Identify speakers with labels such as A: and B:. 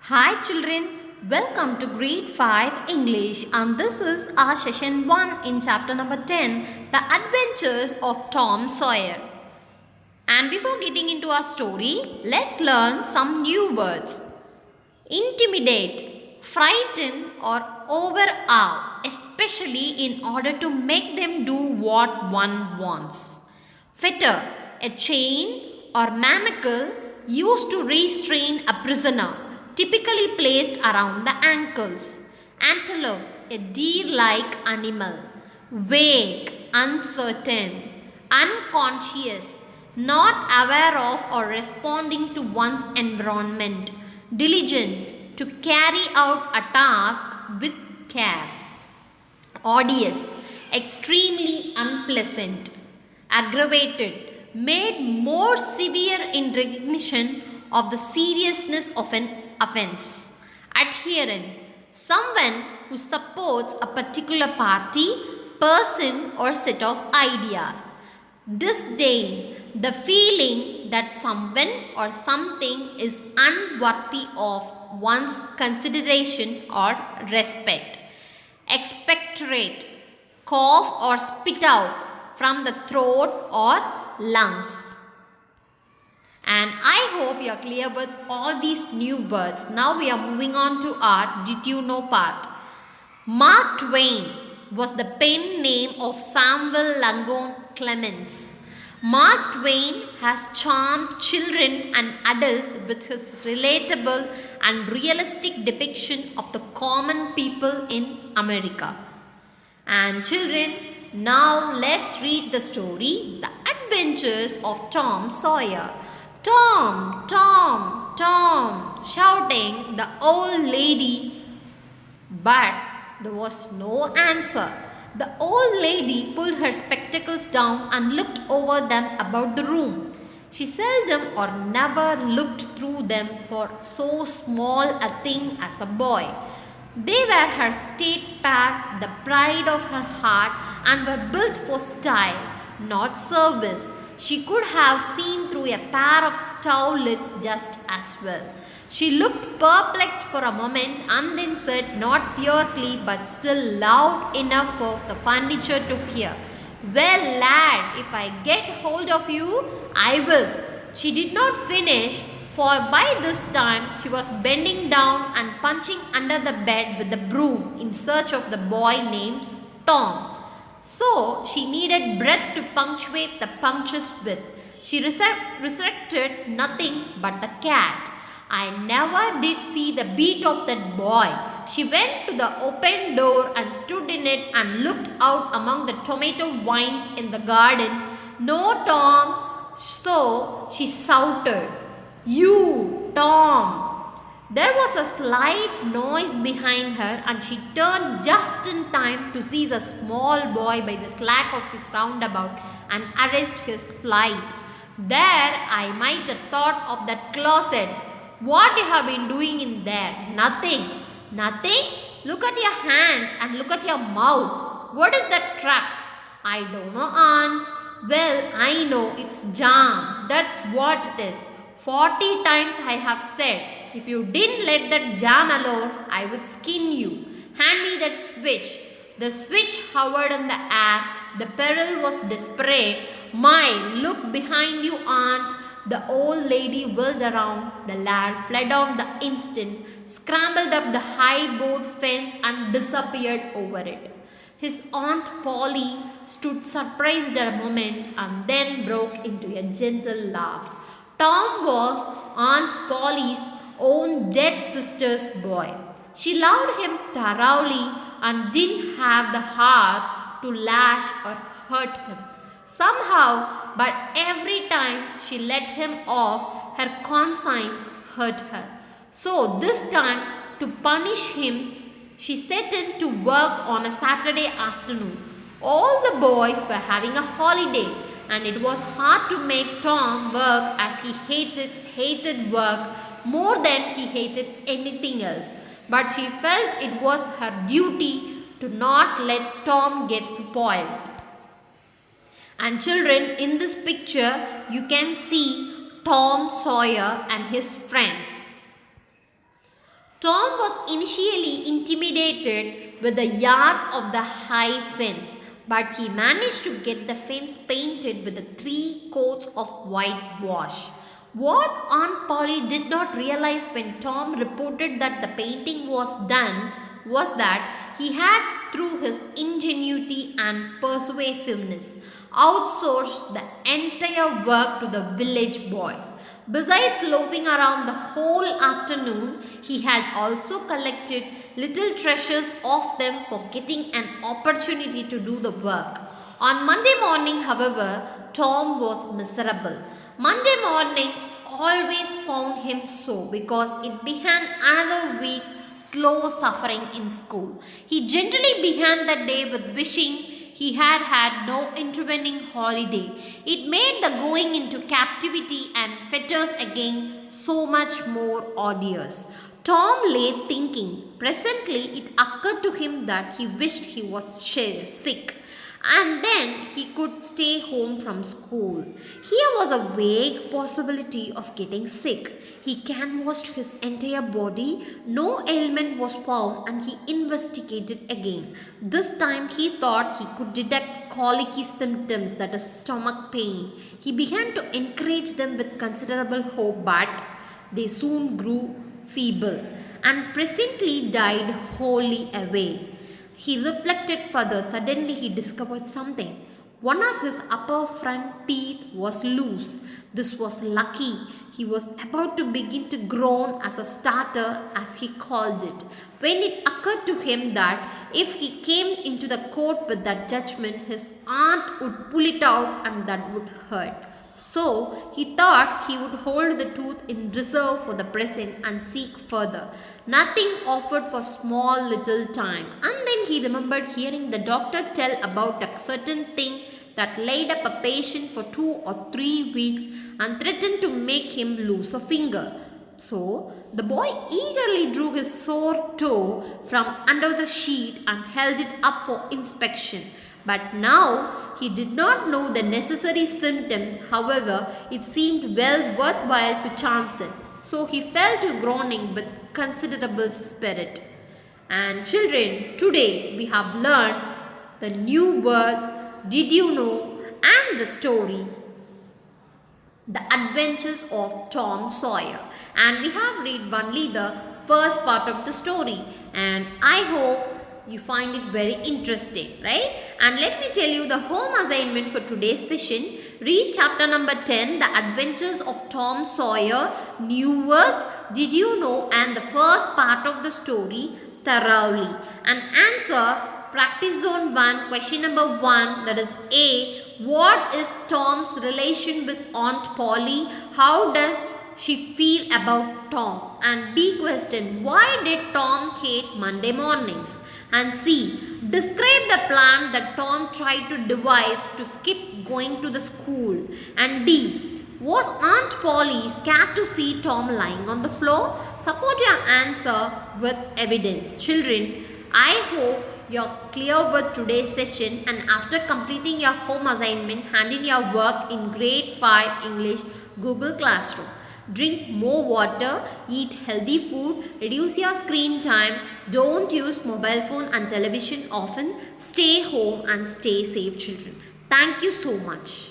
A: Hi children, welcome to grade 5 English and this is our session 1 in chapter number 10, The Adventures of Tom Sawyer. And before getting into our story, let's learn some new words. Intimidate, frighten or overawe, especially in order to make them do what one wants. Fetter, a chain or manacle used to restrain a prisoner, typically placed around the ankles. Antelope, a deer-like animal. Vague, uncertain, unconscious, not aware of or responding to one's environment. Diligence, to carry out a task with care. Odious, extremely unpleasant. Aggravated, made more severe in recognition of the seriousness of an offense. Adherent, someone who supports a particular party, person, or set of ideas. Disdain, the feeling that someone or something is unworthy of one's consideration or respect. Expectorate, cough or spit out from the throat or lungs. And I hope you are clear with all these new words. Now we are moving on to our Did You Know part. Mark Twain was the pen name of Samuel Langone Clemens. Mark Twain has charmed children and adults with his relatable and realistic depiction of the common people in America. And children, now let's read the story, The Adventures of Tom Sawyer. Tom, Tom, Tom, shouting the old lady, but there was no answer. The old lady pulled her spectacles down and looked over them about the room. She seldom or never looked through them for so small a thing as a boy. They were her state pair, the pride of her heart, and were built for style, not service. She could have seen through a pair of stove lids just as well. She looked perplexed for a moment and then said, not fiercely but still loud enough for the furniture to hear, "Well, lad, if I get hold of you, I will." She did not finish, for by this time she was bending down and punching under the bed with the broom in search of the boy named Tom. So she needed breath to punctuate the punctures with. She resurrected nothing but the cat. I never did see the beat of that boy. She went to the open door and stood in it and looked out among the tomato vines in the garden. "No, Tom." So she shouted, "You, Tom." There was a slight noise behind her and she turned just in time to seize a small boy by the slack of his roundabout and arrest his flight. "There, I might have thought of that closet. What you have been doing in there?" "Nothing." "Nothing? Look at your hands and look at your mouth. What is that track?" "I don't know, Aunt." "Well, I know, it's jam. That's what it is. 40 times I have said, if you didn't let that jam alone, I would skin you. Hand me that switch." The switch hovered in the air. The peril was desperate. "My, look behind you, Aunt." The old lady whirled around. The lad fled on the instant, scrambled up the high board fence and disappeared over it. His Aunt Polly stood surprised a moment and then broke into a gentle laugh. Tom was Aunt Polly's own dead sister's boy. She loved him thoroughly and didn't have the heart to lash or hurt him. Somehow, but every time she let him off, her conscience hurt her. So this time, to punish him, she set in to work on a Saturday afternoon. All the boys were having a holiday and it was hard to make Tom work as he hated work more than he hated anything else. But she felt it was her duty to not let Tom get spoiled. And children, in this picture, you can see Tom Sawyer and his friends. Tom was initially intimidated with the yards of the high fence, but he managed to get the fence painted with the 3 coats of whitewash. What Aunt Polly did not realize when Tom reported that the painting was done was that he had, through his ingenuity and persuasiveness, outsourced the entire work to the village boys. Besides loafing around the whole afternoon, he had also collected little treasures of them for getting an opportunity to do the work. On Monday morning, however, Tom was miserable. Monday morning always found him so because it began another week's slow suffering in school. He generally began the day with wishing he had had no intervening holiday. It made the going into captivity and fetters again so much more odious. Tom lay thinking. Presently, it occurred to him that he wished he was sick and then he could stay home from school. Here was a vague possibility of getting sick. He canvassed his entire body, no ailment was found, and he investigated again. This time he thought he could detect colicky symptoms, that is, stomach pain. He began to encourage them with considerable hope, but they soon grew feeble and presently died wholly away. He reflected further. Suddenly, he discovered something. One of his upper front teeth was loose. This was lucky. He was about to begin to groan as a starter, as he called it, when it occurred to him that if he came into the court with that judgment, his aunt would pull it out and that would hurt. So he thought he would hold the tooth in reserve for the present and seek further. Nothing offered for small little time. And then he remembered hearing the doctor tell about a certain thing that laid up a patient for 2 or 3 weeks and threatened to make him lose a finger. So the boy eagerly drew his sore toe from under the sheet and held it up for inspection. But now he did not know the necessary symptoms. However, it seemed well worthwhile to chance it. So he fell to groaning with considerable spirit. And children, today we have learned the new words, did you know, and the story, The Adventures of Tom Sawyer. And we have read only the first part of the story. And I hope you find it very interesting, right? And let me tell you the home assignment for today's session. Read chapter number 10, The Adventures of Tom Sawyer, new words, did you know, and the first part of the story thoroughly. And answer practice zone 1, question number 1, that is A. What is Tom's relation with Aunt Polly? How does she feel about Tom? And B question, why did Tom hate Monday mornings? And C, describe the plan that Tom tried to devise to skip going to the school. And D, was Aunt Polly scared to see Tom lying on the floor? Support your answer with evidence. Children, I hope you're clear with today's session, and after completing your home assignment, hand in your work in grade 5 English Google Classroom. Drink more water, eat healthy food, reduce your screen time, don't use mobile phone and television often, stay home and stay safe, children. Thank you so much.